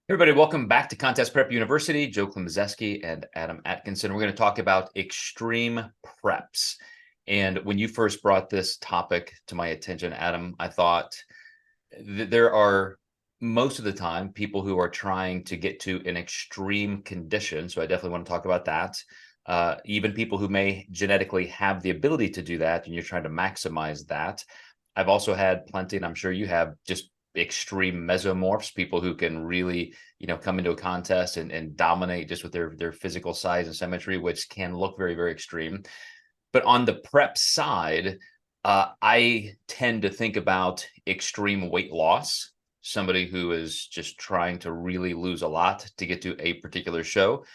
Everybody, welcome back to Contest Prep University. Joe Klemczewski and Adam Atkinson. We're going to talk about extreme preps. And when you first brought this topic to my attention, Adam, I thought there are most of the time people who are trying to get to an extreme condition. So I definitely want to talk about that. Even people who may genetically have the ability to do that, and you're trying to maximize that. I've also had plenty, and I'm sure you have, just extreme mesomorphs, people who can really, come into a contest and dominate just with their physical size and symmetry, which can look very, very extreme. But on the prep side, I tend to think about extreme weight loss, somebody who is just trying to really lose a lot to get to a particular show,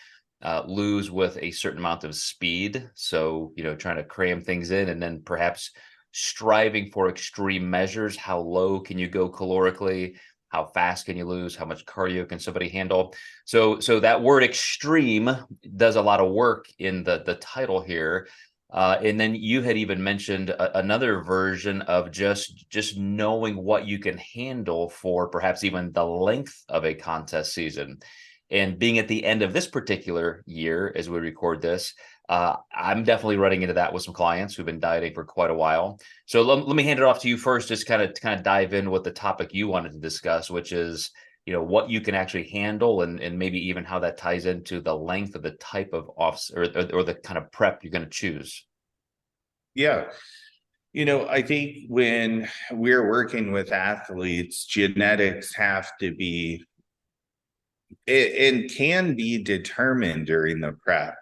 lose with a certain amount of speed. So, trying to cram things in, and then perhaps striving for extreme measures. How low can you go calorically? How fast can you lose? How much cardio can somebody handle? So that word extreme does a lot of work in the title here. And then you had even mentioned another version of just knowing what you can handle for perhaps even the length of a contest season. And being at the end of this particular year, as we record this, I'm definitely running into that with some clients who've been dieting for quite a while. So let me hand it off to you first, just kind of dive in with the topic you wanted to discuss, which is, what you can actually handle, and maybe even how that ties into the length of the type of offs or the kind of prep you're going to choose. Yeah. I think when we're working with athletes, genetics have to be and can be determined during the prep.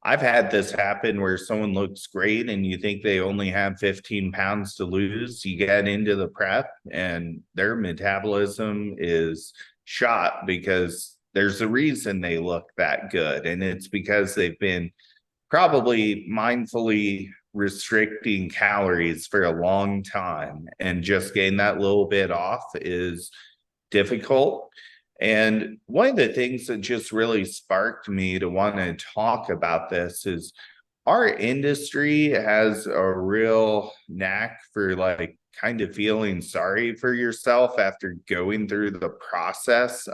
I've had this happen where someone looks great and you think they only have 15 pounds to lose. You get into the prep and their metabolism is shot because there's a reason they look that good. And it's because they've been probably mindfully restricting calories for a long time, and just getting that little bit off is difficult. And one of the things that just really sparked me to want to talk about this is our industry has a real knack for kind of feeling sorry for yourself after going through the process,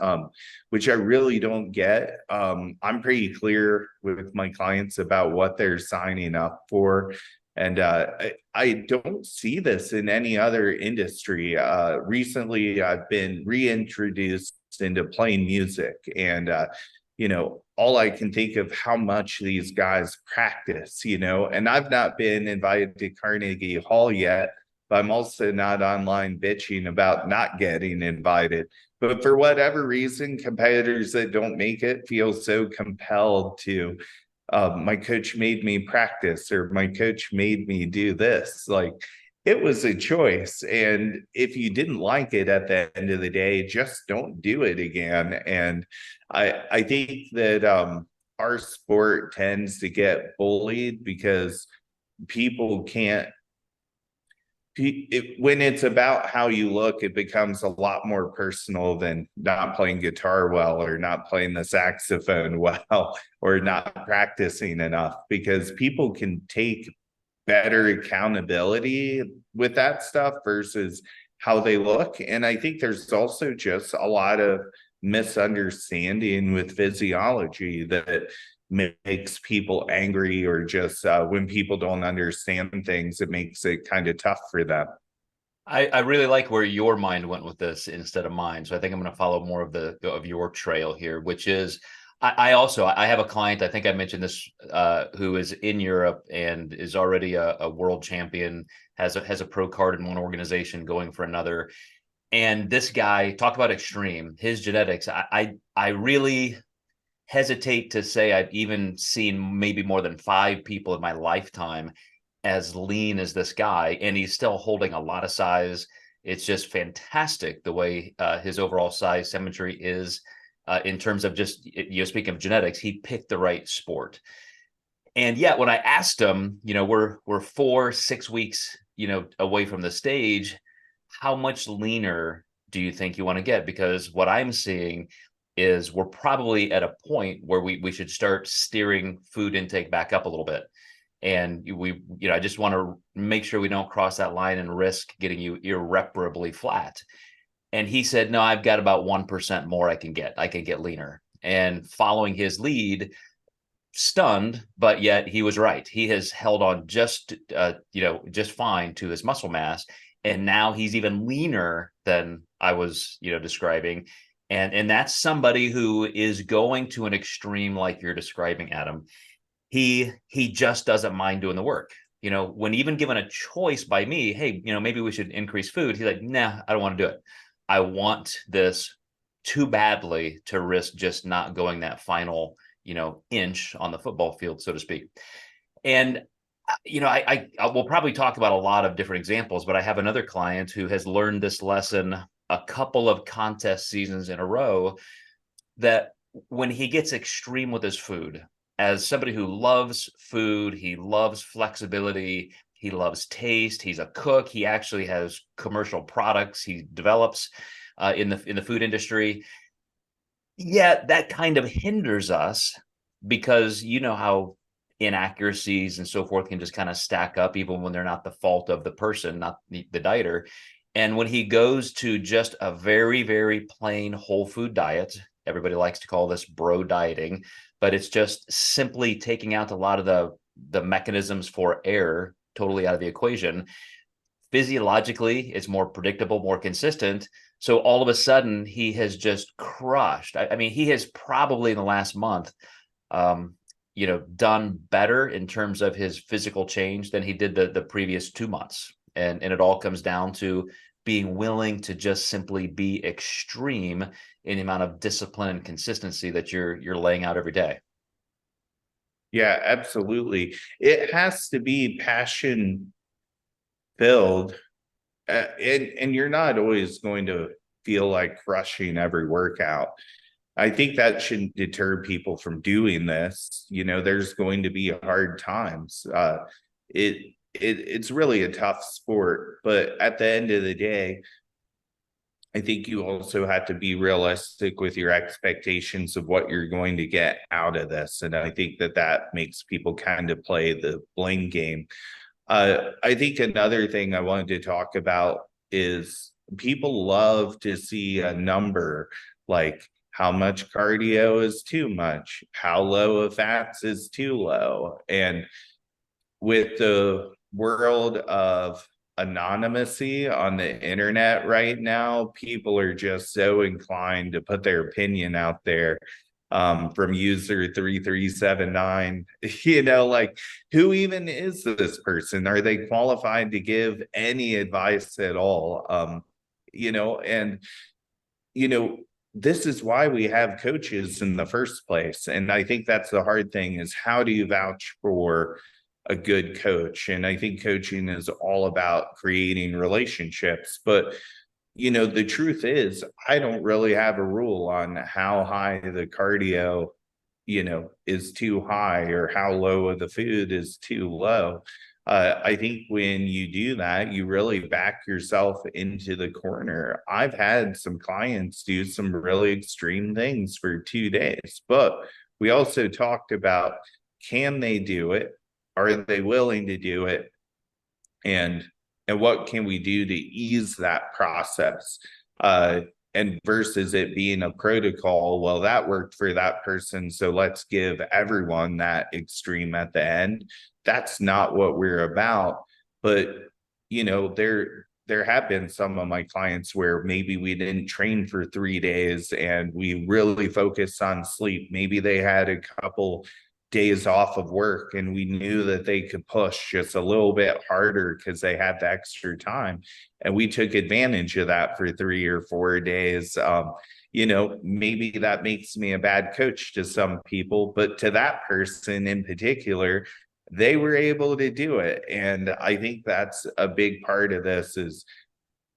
which I really don't get. I'm pretty clear with my clients about what they're signing up for. And I don't see this in any other industry. Recently, I've been reintroduced into playing music, and all I can think of how much these guys practice, and I've not been invited to Carnegie Hall yet, but I'm also not online bitching about not getting invited. But for whatever reason, competitors that don't make it feel so compelled to, my coach made me practice, or my coach made me do this. It was a choice. And if you didn't like it at the end of the day, just don't do it again. And I think that our sport tends to get bullied because people can't, when it's about how you look, it becomes a lot more personal than not playing guitar well, or not playing the saxophone well, or not practicing enough, because people can take better accountability with that stuff versus how they look. And I think there's also just a lot of misunderstanding with physiology that makes people angry, or just when people don't understand things, it makes it kind of tough for them. I really like where your mind went with this instead of mine. So I think I'm going to follow more of your trail here, which is I have a client, I think I mentioned this, who is in Europe and is already a world champion, has a pro card in one organization, going for another. And this guy, talk about extreme, his genetics. I really hesitate to say I've even seen maybe more than 5 people in my lifetime as lean as this guy, and he's still holding a lot of size. It's just fantastic the way his overall size symmetry is. In terms of just, speaking of genetics, he picked the right sport. And yet when I asked him, we're 4-6 weeks, away from the stage, how much leaner do you think you want to get? Because what I'm seeing is we're probably at a point where we should start steering food intake back up a little bit. And I just want to make sure we don't cross that line and risk getting you irreparably flat. And he said, no, I've got about 1% more I can get leaner. And following his lead, stunned, but yet he was right. He has held on just fine to his muscle mass, and now he's even leaner than I was, describing. And that's somebody who is going to an extreme like you're describing, Adam. He just doesn't mind doing the work. When even given a choice by me, hey, maybe we should increase food, he's like, nah, I don't want to do it. I want this too badly to risk just not going that final inch on the football field, so to speak. And I will probably talk about a lot of different examples, but I have another client who has learned this lesson a couple of contest seasons in a row, that when he gets extreme with his food, as somebody who loves food, he loves flexibility, he loves taste, he's a cook, he actually has commercial products he develops in the food industry. Yeah, that kind of hinders us, because how inaccuracies and so forth can just kind of stack up, even when they're not the fault of the person, not the dieter. And when he goes to just a very, very plain whole food diet, everybody likes to call this bro dieting, but it's just simply taking out a lot of the mechanisms for error totally out of the equation. Physiologically, it's more predictable, more consistent. So all of a sudden, he has just crushed. I mean, he has probably in the last month, done better in terms of his physical change than he did the previous 2 months. And it all comes down to being willing to just simply be extreme in the amount of discipline and consistency that you're laying out every day. Yeah, absolutely. It has to be passion filled, and you're not always going to feel like crushing every workout. I think that shouldn't deter people from doing this. There's going to be hard times. It's really a tough sport, but at the end of the day, I think you also have to be realistic with your expectations of what you're going to get out of this. And I think that makes people kind of play the blame game. I think another thing I wanted to talk about is people love to see a number, like how much cardio is too much, how low of fats is too low. And with the world of anonymity on the internet right now, people are just so inclined to put their opinion out there, from user 3379. Like, who even is this person? Are they qualified to give any advice at all? And you know this is why we have coaches in the first place. And I think that's the hard thing, is how do you vouch for a good coach? And I think coaching is all about creating relationships. But the truth is, I don't really have a rule on how high the cardio, is too high, or how low of the food is too low. I think when you do that, you really back yourself into the corner. I've had some clients do some really extreme things for 2 days, but we also talked about, can they do it? Are they willing to do it? And what can we do to ease that process? And versus it being a protocol, well, that worked for that person, so let's give everyone that extreme at the end. That's not what we're about. But there have been some of my clients where maybe we didn't train for 3 days and we really focused on sleep. Maybe they had a couple days off of work and we knew that they could push just a little bit harder because they had the extra time, and we took advantage of that for 3 or 4 days. Maybe that makes me a bad coach to some people, but to that person in particular, they were able to do it. And I think that's a big part of this, is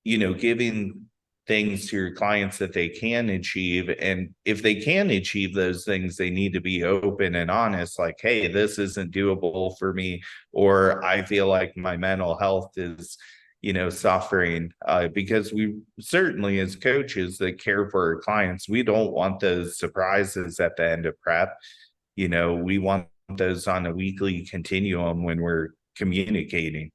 giving things to your clients that they can achieve. And if they can achieve those things, they need to be open and honest, like, hey, this isn't doable for me, or I feel like my mental health is suffering. Because we certainly, as coaches that care for our clients, we don't want those surprises at the end of prep. We want those on a weekly continuum when we're communicating.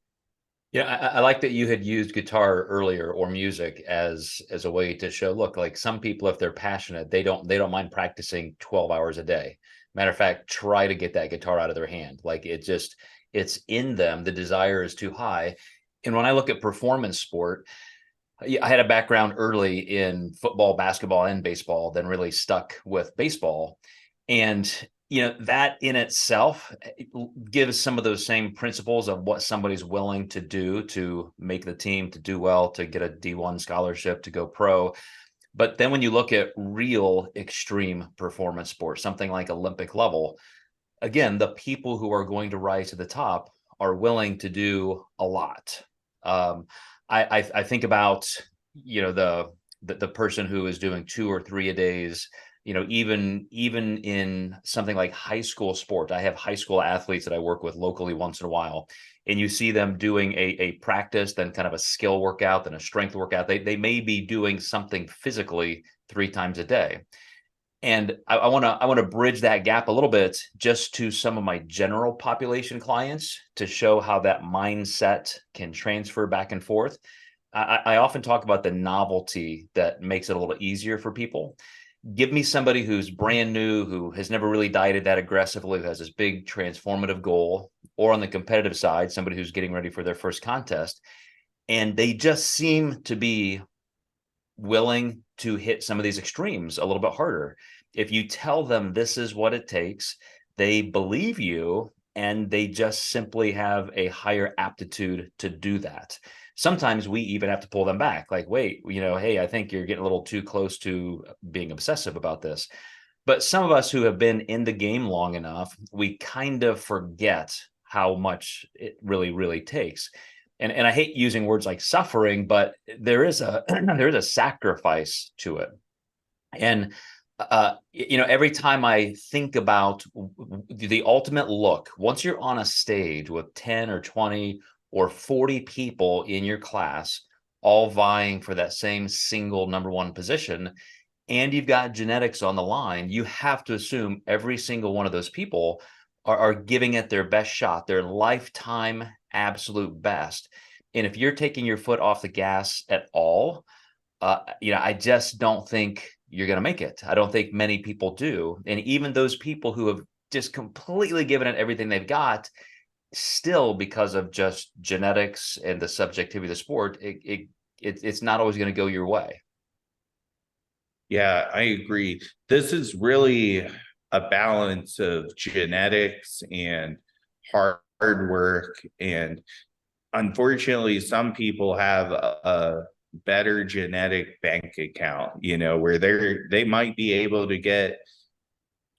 Yeah, I like that you had used guitar earlier or music as a way to show, look, like some people, if they're passionate, they don't mind practicing 12 hours a day. Matter of fact, try to get that guitar out of their hand. Like it's in them. The desire is too high. And when I look at performance sport, yeah, I had a background early in football, basketball, and baseball, then really stuck with baseball. And that in itself gives some of those same principles of what somebody's willing to do to make the team, to do well, to get a D1 scholarship, to go pro. But then when you look at real extreme performance sports, something like Olympic level, again, the people who are going to rise to the top are willing to do a lot. Um, I think about the person who is doing 2 or 3 a days. Even in something like high school sport, I have high school athletes that I work with locally once in a while, and you see them doing a practice, then kind of a skill workout, then a strength workout. They may be doing something physically 3 times a day. And I want to bridge that gap a little bit just to some of my general population clients to show how that mindset can transfer back and forth. I often talk about the novelty that makes it a little easier for people. Give me somebody who's brand new, who has never really dieted that aggressively, who has this big transformative goal, or on the competitive side, somebody who's getting ready for their first contest, and they just seem to be willing to hit some of these extremes a little bit harder. If you tell them this is what it takes, they believe you, and they just simply have a higher aptitude to do that. Sometimes we even have to pull them back, like, wait, hey, I think you're getting a little too close to being obsessive about this. But some of us who have been in the game long enough, we kind of forget how much it really, really takes. And I hate using words like suffering, but there is a there is a sacrifice to it. And every time I think about the ultimate look, once you're on a stage with 10 or 20 or 40 people in your class, all vying for that same single number one position, and you've got genetics on the line, you have to assume every single one of those people are giving it their best shot, their lifetime absolute best. And if you're taking your foot off the gas at all, I just don't think you're going to make it. I don't think many people do. And even those people who have just completely given it everything they've got, still, because of just genetics and the subjectivity of the sport, it's not always going to go your way. Yeah, I agree. This is really a balance of genetics and hard work. And unfortunately, some people have a better genetic bank account, where they might be able to get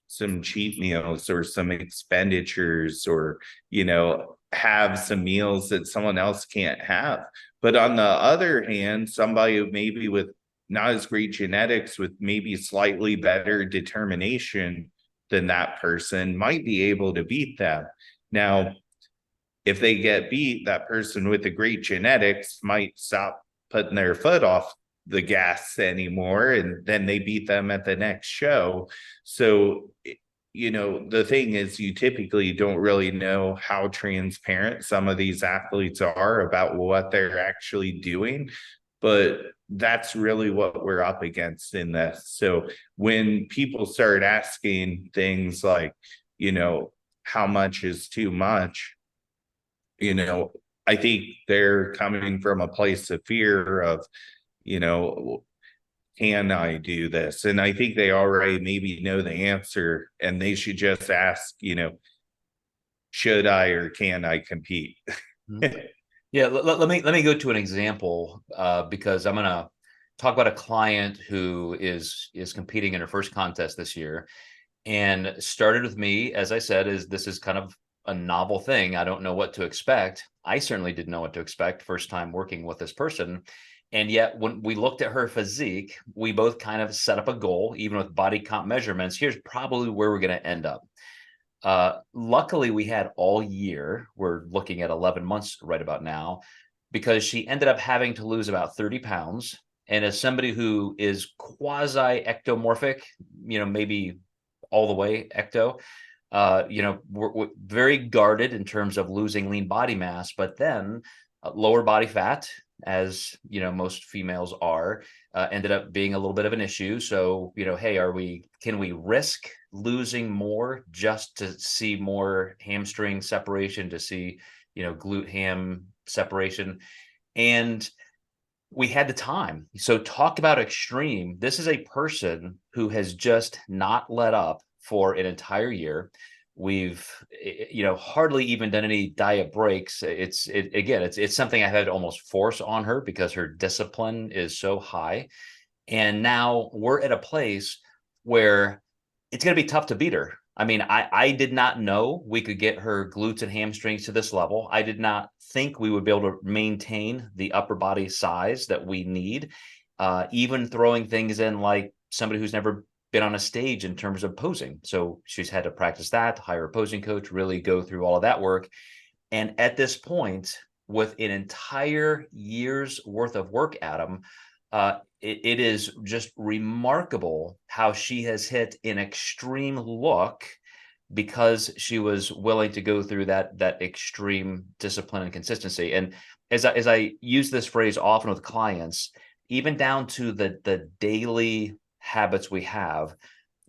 some cheat meals or some expenditures, or have some meals that someone else can't have. But on the other hand, somebody maybe with not as great genetics, with maybe slightly better determination than that person, might be able to beat them. Now, if they get beat, that person with the great genetics might stop putting their foot off the gas anymore, and then they beat them at the next show. So the thing is, you typically don't really know how transparent some of these athletes are about what they're actually doing, but that's really what we're up against in this. So when people start asking things like, how much is too much, I think they're coming from a place of fear of, you know, can I do this? And I think they already maybe know the answer, and they should just ask, should I or can I compete? Yeah, let me go to an example, because I'm gonna talk about a client who is competing in her first contest this year, and started with me. As I said, this is kind of a novel thing. I don't know what to expect. I certainly didn't know what to expect first time working with this person. And yet when we looked at her physique, we both kind of set up a goal, even with body comp measurements. Here's probably where we're going to end up. Luckily, we had all year. We're looking at 11 months right about now, because she ended up having to lose about 30 pounds. And as somebody who is quasi ectomorphic, maybe all the way ecto, we're very guarded in terms of losing lean body mass. But then lower body fat, as most females are, ended up being a little bit of an issue. So, hey, can we risk losing more just to see more hamstring separation, to see, glute ham separation? And we had the time. So talk about extreme. This is a person who has just not let up for an entire year. We've, hardly even done any diet breaks. It's something I had to almost force on her because her discipline is so high. And now we're at a place where it's going to be tough to beat her. I mean, I did not know we could get her glutes and hamstrings to this level. I did not think we would be able to maintain the upper body size that we need, even throwing things in like somebody who's never been on a stage in terms of posing. So she's had to practice that, hire a posing coach, really go through all of that work. And at this point, with an entire year's worth of work, Adam, it is just remarkable how she has hit an extreme look because she was willing to go through that extreme discipline and consistency. And as I use this phrase often with clients, even down to the daily habits we have,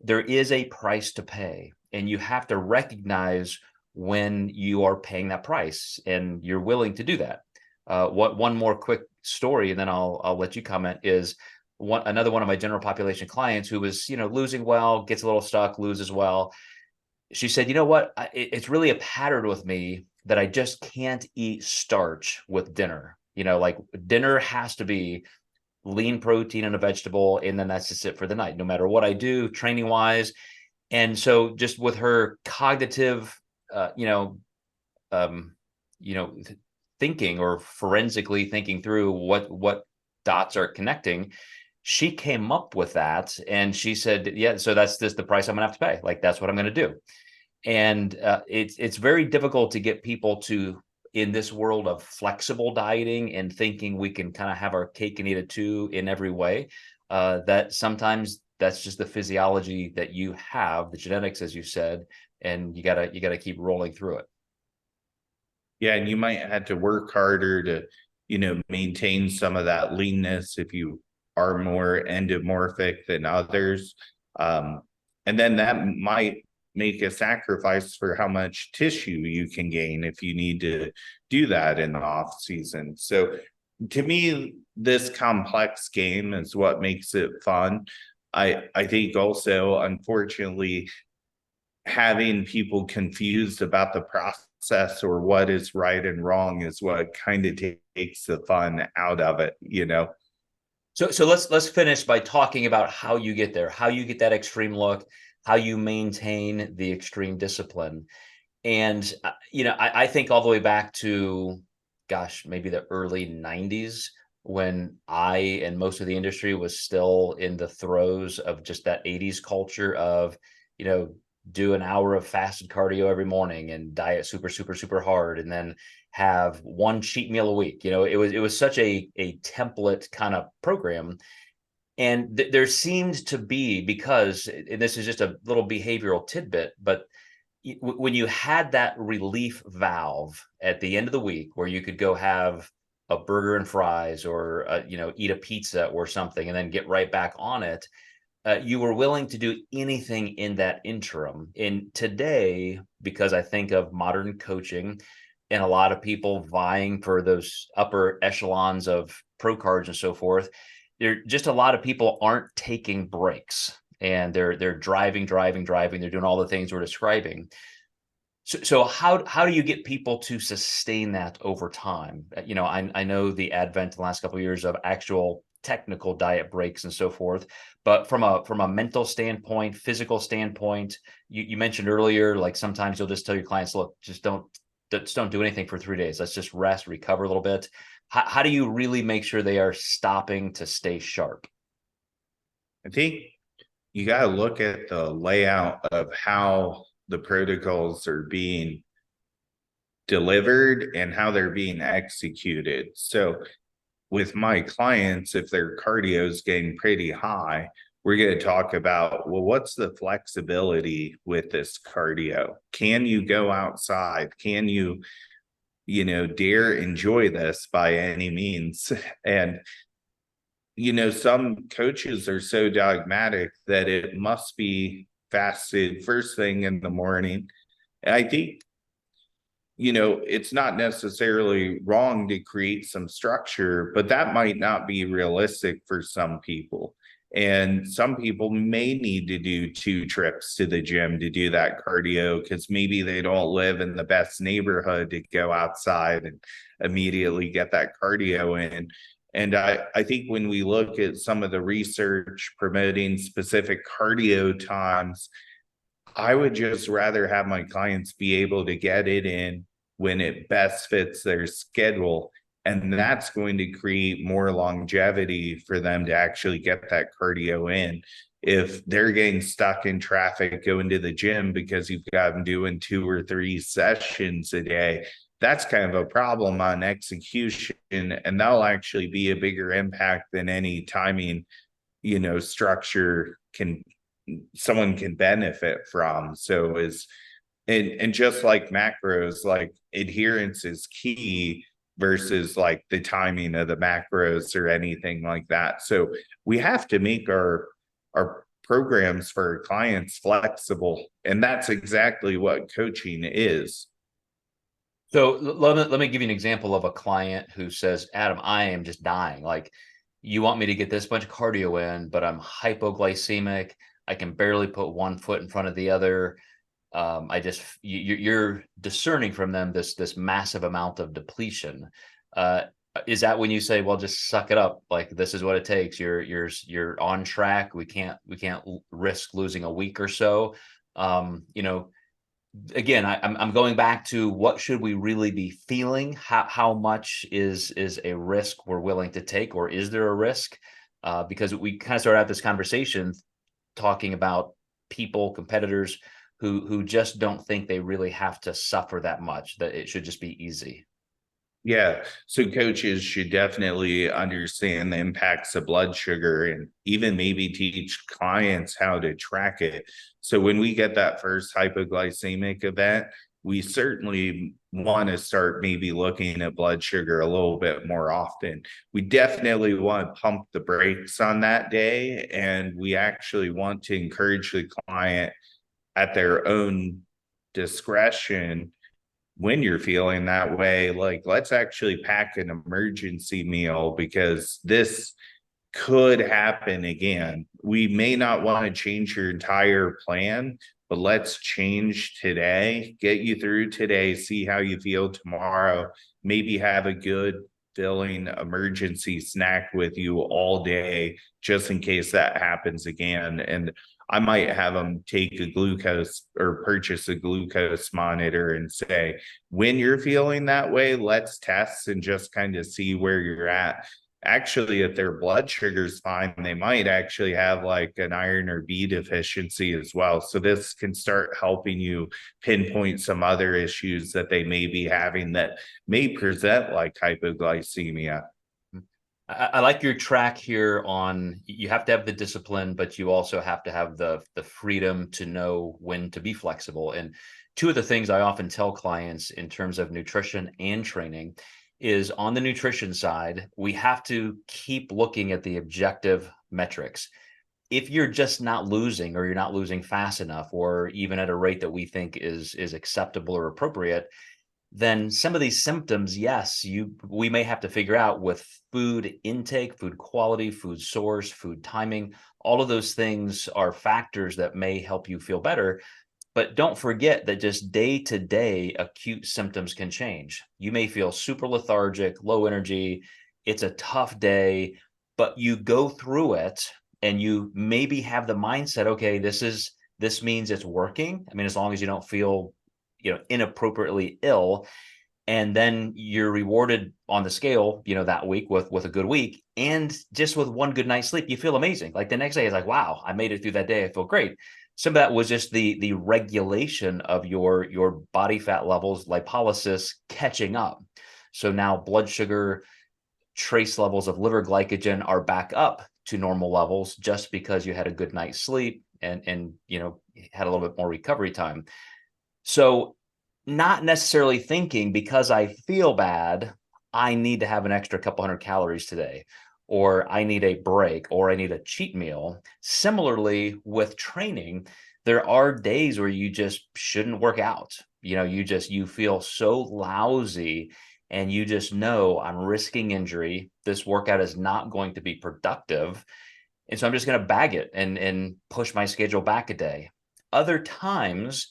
there is a price to pay, and you have to recognize when you are paying that price, and you're willing to do that. One more quick story, and then I'll let you comment, is another one of my general population clients who was, losing well, gets a little stuck, loses well. She said, you know what, it's really a pattern with me that I just can't eat starch with dinner. Like dinner has to be lean protein and a vegetable, and then that's just it for the night, no matter what I do training wise. And so just with her cognitive, um, thinking, or forensically thinking through what dots are connecting, she came up with that, and she said, yeah, so that's the price I'm gonna have to pay. Like, that's what I'm gonna do. And it's very difficult to get people to, in this world of flexible dieting and thinking we can kind of have our cake and eat it too in every way, that sometimes that's just the physiology that you have, the genetics, as you said, and you gotta keep rolling through it. Yeah, and you might have to work harder to, maintain some of that leanness if you are more endomorphic than others. And then that might make a sacrifice for how much tissue you can gain if you need to do that in the off season. So to me, this complex game is what makes it fun. I think also, unfortunately, having people confused about the process or what is right and wrong is what kind of takes the fun out of it, So let's finish by talking about how you get there, how you get that extreme look, how you maintain the extreme discipline. And I think all the way back to, gosh, maybe the early 90s, when I and most of the industry was still in the throes of just that 80s culture of, do an hour of fasted cardio every morning and diet super, super, super hard, and then have one cheat meal a week. It was such a template kind of program. And there seemed to be, because, and this is just a little behavioral tidbit, but when you had that relief valve at the end of the week where you could go have a burger and fries, or eat a pizza or something, and then get right back on it, you were willing to do anything in that interim. And today, because I think of modern coaching and a lot of people vying for those upper echelons of pro cards and so forth, there just a lot of people aren't taking breaks, and they're driving. They're doing all the things we're describing. So how do you get people to sustain that over time? I know the advent in the last couple of years of actual technical diet breaks and so forth, but from a mental standpoint, physical standpoint, you mentioned earlier, like sometimes you'll just tell your clients, look, just don't do anything for 3 days. Let's just rest, recover a little bit. How do you really make sure they are stopping to stay sharp? I think you got to look at the layout of how the protocols are being delivered and how they're being executed. So with my clients, if their cardio is getting pretty high, we're going to talk about, well, what's the flexibility with this cardio? Can you go outside? Can you, dare enjoy this by any means. And, some coaches are so dogmatic that it must be fasted first thing in the morning. And I think, it's not necessarily wrong to create some structure, but that might not be realistic for some people. And some people may need to do 2 trips to the gym to do that cardio because maybe they don't live in the best neighborhood to go outside and immediately get that cardio in. And I think when we look at some of the research promoting specific cardio times, I would just rather have my clients be able to get it in when it best fits their schedule. And that's going to create more longevity for them to actually get that cardio in. If they're getting stuck in traffic going to the gym because you've got them doing 2 or 3 sessions a day, that's kind of a problem on execution. And that'll actually be a bigger impact than any timing, structure someone can benefit from. So and just like macros, like adherence is key versus like the timing of the macros or anything like that. So we have to make our programs for our clients flexible, and that's exactly what coaching is. So let me give you an example of a client who says, Adam, I am just dying. Like, you want me to get this much cardio in, but I'm hypoglycemic. I can barely put one foot in front of the other. You're discerning from them this massive amount of depletion. Is that when you say, well, just suck it up? Like, this is what it takes. You're on track. We can't risk losing a week or so. Again, I'm going back to what should we really be feeling? How much is a risk we're willing to take, or is there a risk? Because we kind of started out this conversation talking about people, competitors who just don't think they really have to suffer that much, that it should just be easy. Yeah. So coaches should definitely understand the impacts of blood sugar and even maybe teach clients how to track it. So when we get that first hypoglycemic event, we certainly want to start maybe looking at blood sugar a little bit more often. We definitely want to pump the brakes on that day. And we actually want to encourage the client at their own discretion. When you're feeling that way, like, let's actually pack an emergency meal because this could happen again. We may not want to change your entire plan, but let's change today, get you through today, see how you feel tomorrow, maybe have a good filling emergency snack with you all day just in case that happens again. And I might have them take a glucose or purchase a glucose monitor and say, when you're feeling that way, let's test and just kind of see where you're at. Actually, if their blood sugar's fine, they might actually have like an iron or B deficiency as well. So this can start helping you pinpoint some other issues that they may be having that may present like hypoglycemia. I like your track here on, you have to have the discipline, but you also have to have the freedom to know when to be flexible. And two of the things I often tell clients in terms of nutrition and training is, on the nutrition side, we have to keep looking at the objective metrics. If you're just not losing, or you're not losing fast enough, or even at a rate that we think is acceptable or appropriate, then some of these symptoms, yes, we may have to figure out with food intake, food quality, food source, food timing. All of those things are factors that may help you feel better. But don't forget that just day-to-day acute symptoms can change. You may feel super lethargic, low energy. It's a tough day, but you go through it and you maybe have the mindset, okay, this means it's working. I mean, as long as you don't feel inappropriately ill, and then you're rewarded on the scale that week with a good week, and just with one good night's sleep you feel amazing. Like, the next day is like, wow, I made it through that day, I feel great. Some of that was just the regulation of your body fat levels, lipolysis catching up. So now blood sugar, trace levels of liver glycogen are back up to normal levels just because you had a good night's sleep and had a little bit more recovery time. So not necessarily thinking because I feel bad, I need to have an extra couple hundred calories today, or I need a break, or I need a cheat meal. Similarly, with training, there are days where you just shouldn't work out. You feel so lousy and you just know I'm risking injury. This workout is not going to be productive. And so I'm just going to bag it and push my schedule back a day. Other times,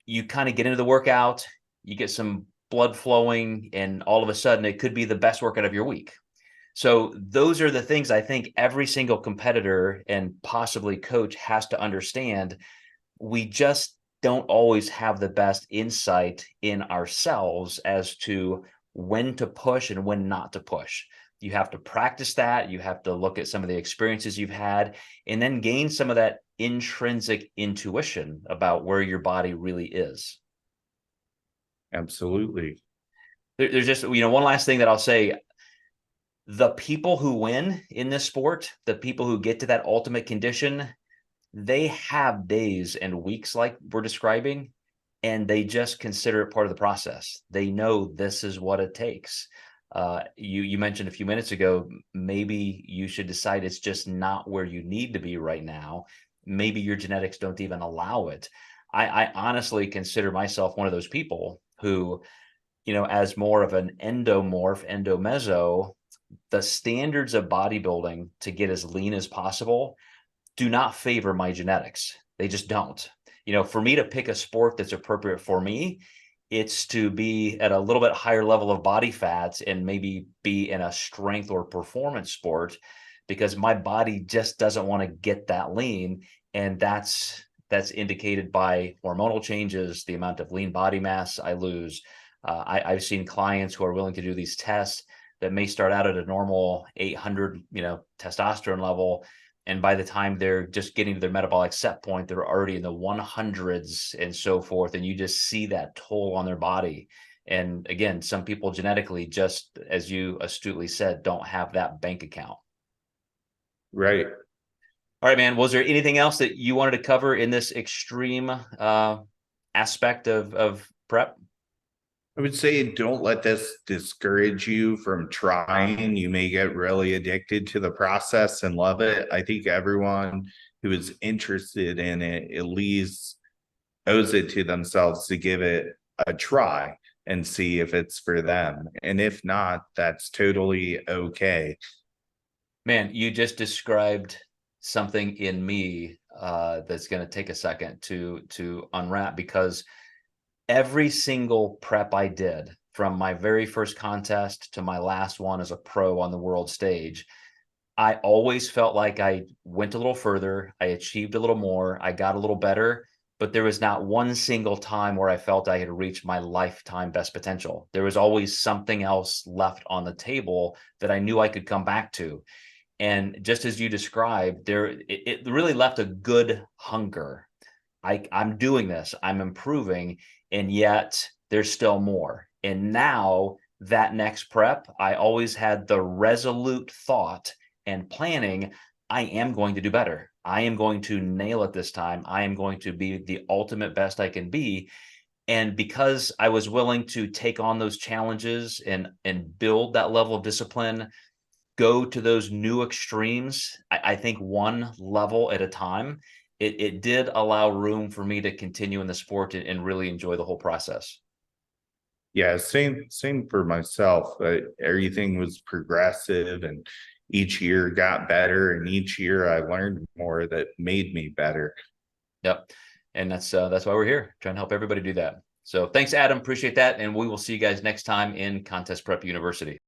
you kind of get into the workout, you get some blood flowing, and all of a sudden it could be the best workout of your week. So those are the things I think every single competitor and possibly coach has to understand. We just don't always have the best insight in ourselves as to when to push and when not to push. You have to practice that. You have to look at some of the experiences you've had and then gain some of that intrinsic intuition about where your body really is. Absolutely. There's just, one last thing that I'll say. The people who win in this sport, the people who get to that ultimate condition, they have days and weeks like we're describing, and they just consider it part of the process. They know this is what it takes. You mentioned a few minutes ago, maybe you should decide it's just not where you need to be right now. Maybe your genetics don't even allow it. I honestly consider myself one of those people who, as more of an endomorph, endomeso, the standards of bodybuilding to get as lean as possible do not favor my genetics. They just don't. For me to pick a sport that's appropriate for me, it's to be at a little bit higher level of body fats and maybe be in a strength or performance sport, because my body just doesn't want to get that lean. And that's indicated by hormonal changes, the amount of lean body mass I lose. I've seen clients who are willing to do these tests that may start out at a normal 800, testosterone level. And by the time they're just getting to their metabolic set point, they're already in the 100s and so forth. And you just see that toll on their body. And again, some people genetically, just as you astutely said, don't have that bank account. Right. All right, man. Was there anything else that you wanted to cover in this extreme aspect of prep? I would say don't let this discourage you from trying. You may get really addicted to the process and love it. I think everyone who is interested in it at least owes it to themselves to give it a try and see if it's for them. And if not, that's totally okay. Man, you just described something in me that's going to take a second to unwrap, because every single prep I did, from my very first contest to my last one as a pro on the world stage, I always felt like I went a little further, I achieved a little more, I got a little better, but there was not one single time where I felt I had reached my lifetime best potential. There was always something else left on the table that I knew I could come back to. And just as you described, it really left a good hunger. I'm doing this, I'm improving, and yet there's still more. And now that next prep, I always had the resolute thought and planning, I am going to do better. I am going to nail it this time. I am going to be the ultimate best I can be. And because I was willing to take on those challenges and build that level of discipline, go to those new extremes, I think one level at a time, it did allow room for me to continue in the sport and really enjoy the whole process. Yeah, same for myself. Everything was progressive and each year got better, and each year I learned more that made me better. Yep. And that's why we're here, trying to help everybody do that. So thanks, Adam. Appreciate that. And we will see you guys next time in Contest Prep University.